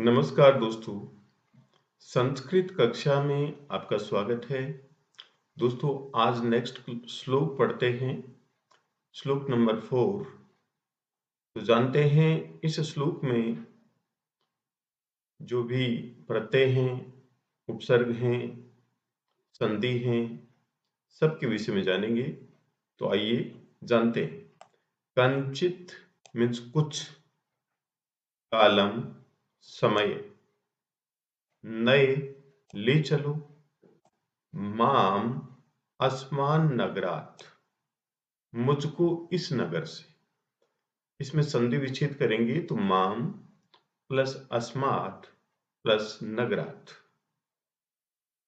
नमस्कार दोस्तों, संस्कृत कक्षा में आपका स्वागत है। दोस्तों, आज नेक्स्ट श्लोक पढ़ते हैं, श्लोक नंबर 4। तो जानते हैं इस श्लोक में जो भी प्रत्यय हैं, उपसर्ग हैं, संधि हैं, सबके विषय में जानेंगे। तो आइए जानते हैं। कंचित मीन्स कुछ, कालम समय, नए ले चलो, माम अस्मान नगरात मुझको इस नगर से। इसमें संधि विच्छेद करेंगे तो माम प्लस अस्मात प्लस नगरात।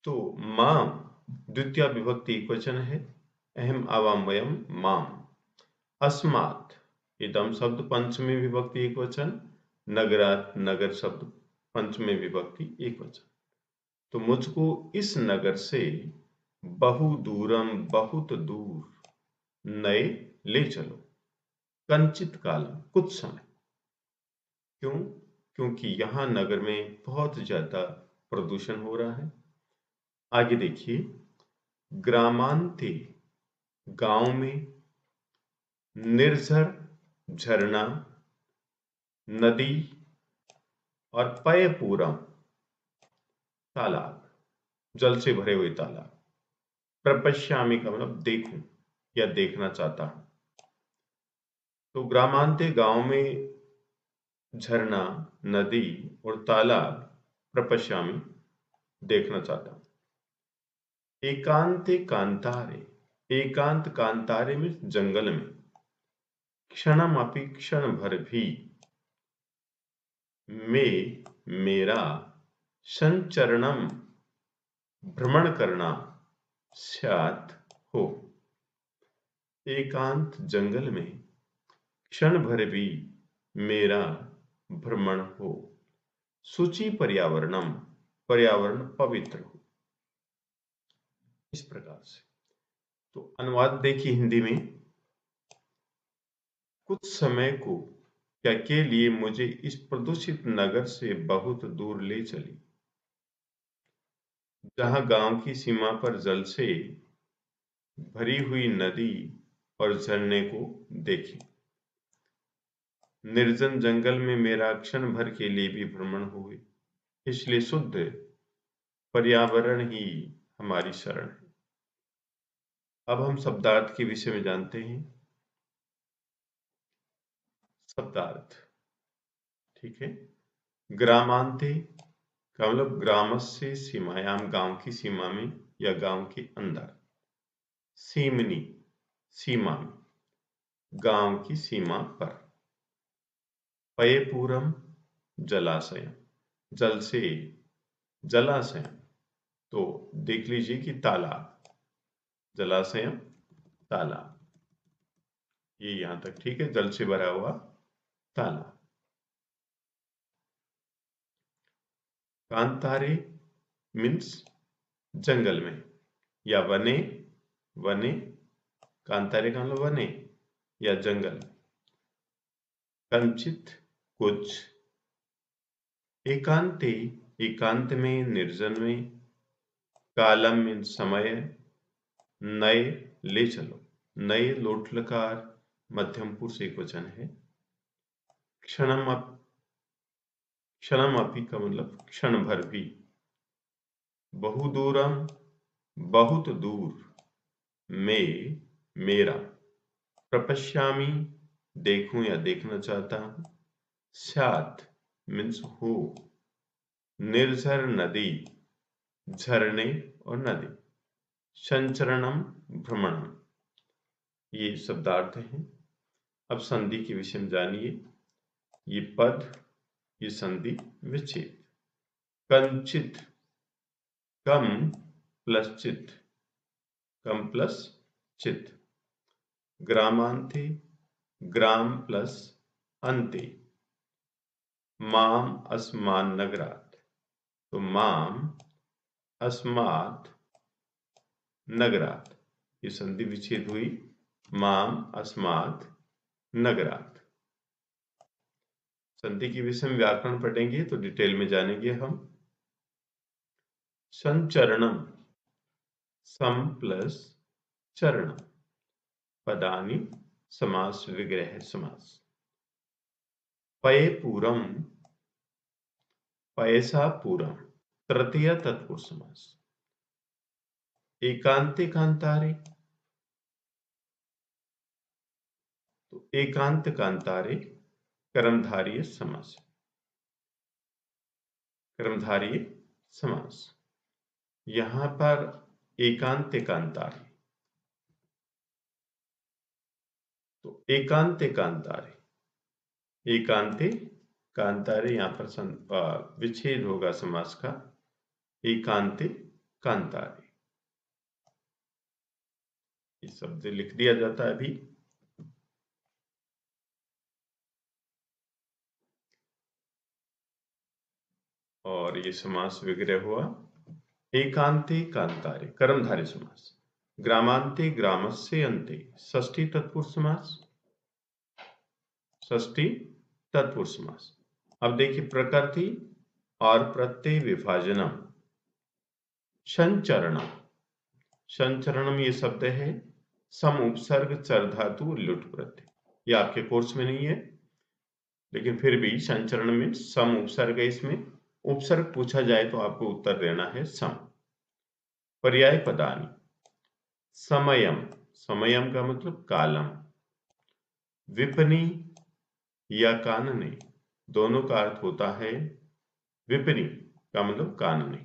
तो माम द्वितीय विभक्ति एकवचन है, अहम आवाम वयम माम। अस्मात इदम शब्द पंचमी विभक्ति एकवचन, नगरात नगर शब्द पंचमी विभक्ति एकवचन। तो मुझको इस नगर से बहु दूरम बहुत दूर नए ले चलो, कंचित कालम कुछ समय। क्यों? क्योंकि यहाँ नगर में बहुत ज्यादा प्रदूषण हो रहा है। आगे देखिए, ग्रामांते गांव में, निर्झर झरना, नदी और पयपूरम तालाब, जल से भरे हुए तालाब। प्रपश्यामि का मतलब देखूं या देखना चाहता हूं। तो ग्रामांते गांव में झरना, नदी और तालाब प्रपश्यामि देखना चाहता हूं। एकांते कांतारे, एकांत कांतारे में जंगल में, क्षणमपि क्षण भर भी, में मेरा, संचरणम भ्रमण करना, स्यात् हो। एकांत जंगल में क्षण भर भी मेरा भ्रमण हो। शुचि पर्यावरणम, पर्यावरण पवित्र हो। इस प्रकार से। तो अनुवाद देखिए हिंदी में। कुछ समय को क्या के लिए मुझे इस प्रदूषित नगर से बहुत दूर ले चली, जहां गांव की सीमा पर जल से भरी हुई नदी और झरने को देखें। निर्जन जंगल में मेरा क्षण भर के लिए भी भ्रमण हुए, इसलिए शुद्ध पर्यावरण ही हमारी शरण है। अब हम शब्दार्थ के विषय में जानते हैं। शब्दार्थ, ठीक है। ग्रामांते का मतलब ग्रामस्य सीमायाम, गांव की सीमा में या गांव के अंदर। सीमनी सीमा में, गांव की सीमा पर। पयपूरम जलाशय, जल से जलाशय। तो देख लीजिए कि तालाब, जलाशय तालाब, ये यहां तक ठीक है, जल से भरा हुआ तालाब। कांतारे मीन्स जंगल में या वने, वने कांतारे का मतलब वने या जंगल। कंचित कुछ, एकांते एकांत में निर्जन में, कालम मीन्स समय, नए ले चलो, नए लोट लकार मध्यम पुरुष एकवचन है। क्षणम क्षणमपि का मतलब क्षण भर भी। बहुदूरम बहुत दूर, में मेरा, प्रपश्यामि देखूं या देखना चाहता हूं, स्यात् मीन्स हो, निर्झर नदी झरने और नदी, संचरणम भ्रमणम, ये शब्दार्थ हैं। अब संधि के विषय में जानिए। ये पद, ये संधि विच्छेद। कंचित, कम प्लस चित, कम प्लस चित। ग्रामांते, ग्राम प्लस अंते। माम अस्मान नगरात, तो माम अस्मात् नगरात, ये संधि विच्छेद हुई, माम अस्मात् नगरात। संधि के विषय में व्याकरण पढ़ेंगे तो डिटेल में जानेंगे हम। संचरणम, सम प्लस चरणम, पदानि समास विग्रह समास। पये पूरम, पयसा पूरम, तृतीय तत्पुरुष समास। एकांते कांतारे, तो एकांत कांतारे कर्मधारय समास, कर्मधारय समास। यहां पर एकांत कांतारे, तो एकांते कांतारे, एकांते कांतारे, यहां पर विच्छेद होगा समास का, एकांते कांतारे, ये शब्द लिख दिया जाता है अभी। और ये समास विग्रह हुआ। एकांते कांतारे कर्मधारय समास। ग्रामांते ग्रामस्य अन्ते षष्ठी तत्पुरुष समास, षष्ठी तत्पुरुष समास। अब देखिए प्रकृति और प्रत्यय विभाजनम, संचरणम, संचरणम ये शब्द है सम उपसर्ग चर धातु लुट प्रत्यय। ये आपके कोर्स में नहीं है, लेकिन फिर भी संचरण में सम उपसर्ग है, इसमें उपसर्ग पूछा जाए तो आपको उत्तर देना है सम। पर्याय पदानि, समयम, समयम का मतलब कालम, विपणी या कानने, दोनों का अर्थ होता है विपणी का मतलब कानने।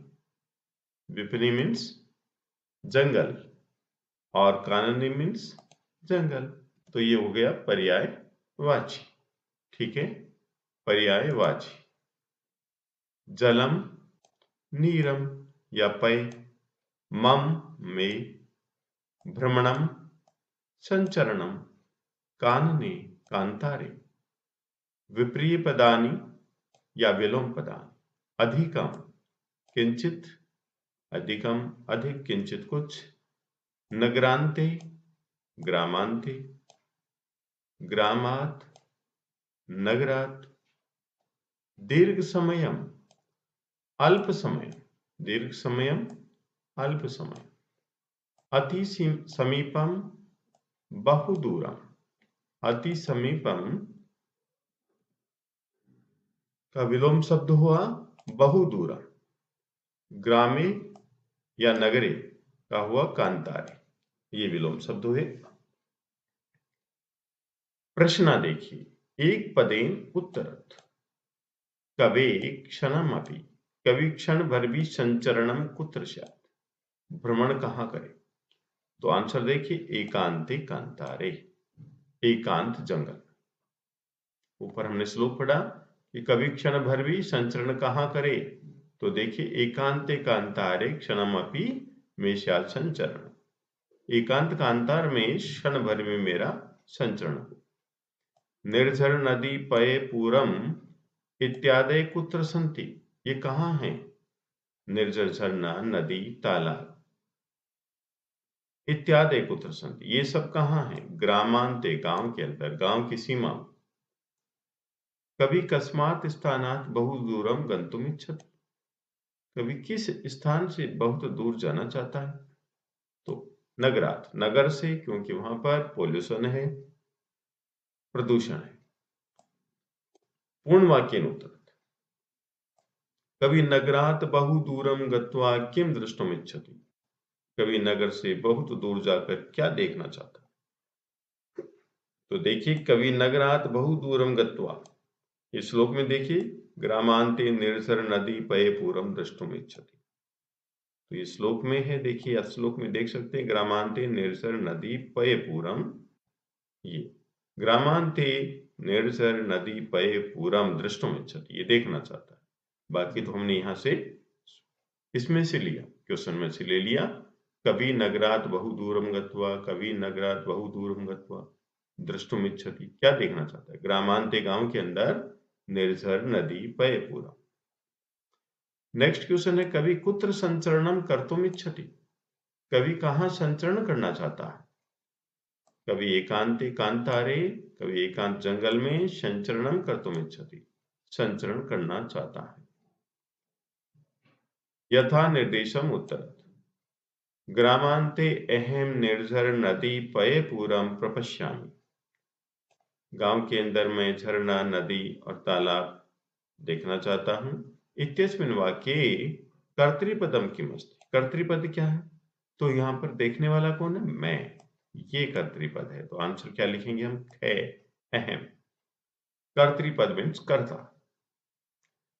विपणी मीन्स जंगल और कानने मीन्स जंगल, तो ये हो गया पर्यायवाची। ठीक है, पर्यायवाची। जलम, नीरम या पय, मम में, भ्रमणम, संचरणम, कानने कांतारे। विप्रिय पदानि या विलोम पदानि, अधिकम, किंचित, अधिकम अधिक, किंचित कुछ, नगरांते, ग्रामांते, ग्रामात, नगरात, दीर्घ समयम, अल्प समय, दीर्घ समयम, अल्प समय, अति समीपम, बहुदूरम, अति समीपम का विलोम शब्द हुआ बहुदूरम, ग्रामे या नगरे का हुआ कांतारे, ये विलोम शब्द हुए। प्रश्न देखिए, एक पदेन उत्तरत, कवे क्षणमपि, कवि क्षण भर भी संचरणम कुत्र स्यात्, भ्रमण कहां करे? तो आंसर देखिए एकांते कांतारे, एकांत जंगल। ऊपर हमने श्लोक पढ़ा कि कवि क्षण भर भी संचरण कहां करे, तो देखिए एकांते कांतारे क्षणमपि में स्यात् संचरण, एकांत कांतार में क्षण भर में मेरा संचरण हो। निर्झर नदी पये पूरम इत्यादि कुत्र सन्ति, ये कहां है? निर्झर झरना, नदी, तालाब, इत्यादि कुत्र सन्ति, ये सब कहां है? ग्रामांते, गांव के अंदर, गांव की सीमा। कभी कस्मात स्थानात बहु दूरम गंतुम इच्छति, कभी किस स्थान से बहुत दूर जाना चाहता है? तो नगरात, नगर से, क्योंकि वहां पर पोल्यूशन है, प्रदूषण है। पूर्ण वाक्य उत्तर, कभी नगरात बहु दूरम गत्वा किम दृष्टुम इच्छति, कभी नगर से बहुत दूर जाकर क्या देखना चाहता है? तो देखिए कभी नगरात बहु दूरम गत्वा, इस श्लोक में देखिए ग्रामांते निर्झर नदी पये पूरम दृष्टुम इच्छति, तो ये श्लोक में है, देखिए श्लोक में देख सकते हैं ग्रामांते निर्झर नदी पये पूरम, ये ग्रामांते निर्झर नदी पये पूरम दृष्टुम इच्छति, ये देखना चाहता है। बाकी तो हमने यहां से इसमें से लिया, क्वेश्चन में से ले लिया, कभी नगरात बहु दूरम गत्वा, कभी नगरात बहु दूरम गत्वा दृष्टुम इच्छति, क्या देखना चाहता है? ग्रामांते, गांव के अंदर, निर्झर नदी पये पूरम। नेक्स्ट क्वेश्चन है, कवि कुत्र संचरणम कर्तुम इच्छति, कवि कहां संचरण करना चाहता है? कवि एकांते कांतारे, कवि एकांत जंगल में संचरणम कर्तुम इच्छति, संचरण करना चाहता है। यथा निर्देशम उत्तरत् ग्रामांते अहम निर्झर नदी पये पूरम प्रपश्यामि। गांव के अंदर मैं झरना, नदी और तालाब देखना चाहता हूं। इत्यस्मिन् वाक्ये कर्तृपदम किम अस्ति? कर्तृपद क्या है? तो यहाँ पर देखने वाला कौन है? मैं। ये कर्तृपद है, तो आंसर क्या लिखेंगे हम? है, अहम। कर्तृपद मीन्स कर्ता।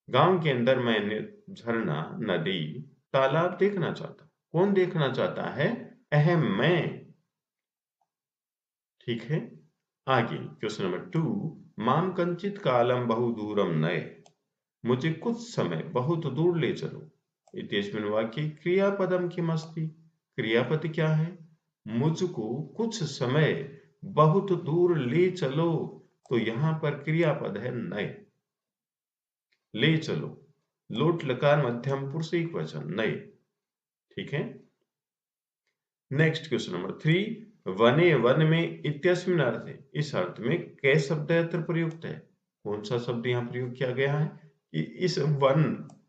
गांव के अंदर मैंने झरना, नदी, तालाब देखना चाहता। कौन देखना चाहता है? अहम, मैं। ठीक है, आगे क्वेश्चन नंबर 2। माम कंचित कालम बहु दूरम नए। मुझे कुछ समय बहुत दूर ले चलो। इत्यस्मिन् वाक्ये क्रियापदम किम अस्ति? क्रियापद क्या है? मुझको कुछ समय बहुत दूर ले चलो, तो यहां पर क्रियापद है नए। ले चलो, लोट लकार मध्यम पुरुष एकवचन, नए। ठीक है, नेक्स्ट क्वेश्चन नंबर 3। वने, वन में, इत्यस्मिन् अर्थे, इस अर्थ में कै शब्द अत्र प्रयुक्त है? कौन सा शब्द यहाँ प्रयोग किया गया है कि इस वन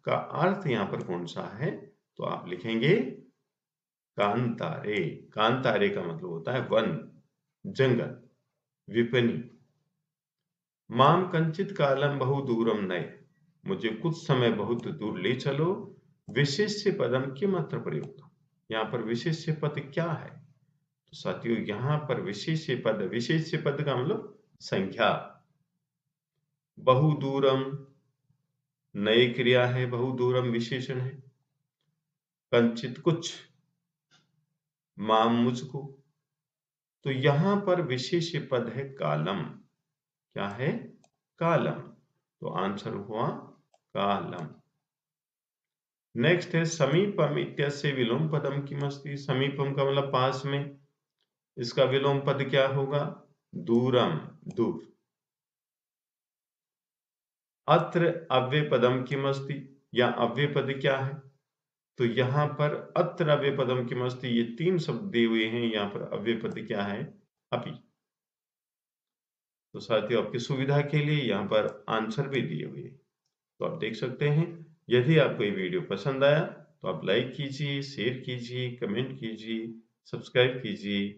का अर्थ यहाँ पर कौन सा है? तो आप लिखेंगे कांतारे। कांतारे का मतलब होता है वन, जंगल, विपनी। माम कंचित कालम बहु दूरम नए, मुझे कुछ समय बहुत दूर ले चलो। विशेष्य पदम किम अत्र प्रयुक्त? यहाँ पर विशेष्य पद क्या है? तो साथियों, यहाँ पर विशेष्य पद का मतलब संख्या। बहु दूरम नए क्रिया है, बहु दूरम विशेषण है। कंचित कुछ, माम मुझको। तो यहां पर विशेष्य पद है कालम। क्या है? कालम। तो आंसर हुआ कालम। नेक्स्ट है समीपम इत्यस्य विलोम पदम किम अस्ति? समीपम का मतलब पास में, इसका विलोम पद क्या होगा? दूरम, दूर। अत्र अव्यय पदम किम अस्ति? या अव्यय पद क्या है? तो यहाँ पर अत्र अव्यय पदम किम अस्ति, ये 3 शब्द दिए हुए हैं। यहाँ पर अव्यय पद क्या है? अपि। तो साथियों, आपकी सुविधा के लिए यहाँ पर आंसर भी दिए हुए हैं, तो आप देख सकते हैं। यदि आपको ये वीडियो पसंद आया तो आप लाइक कीजिए, शेयर कीजिए, कमेंट कीजिए, सब्सक्राइब कीजिए।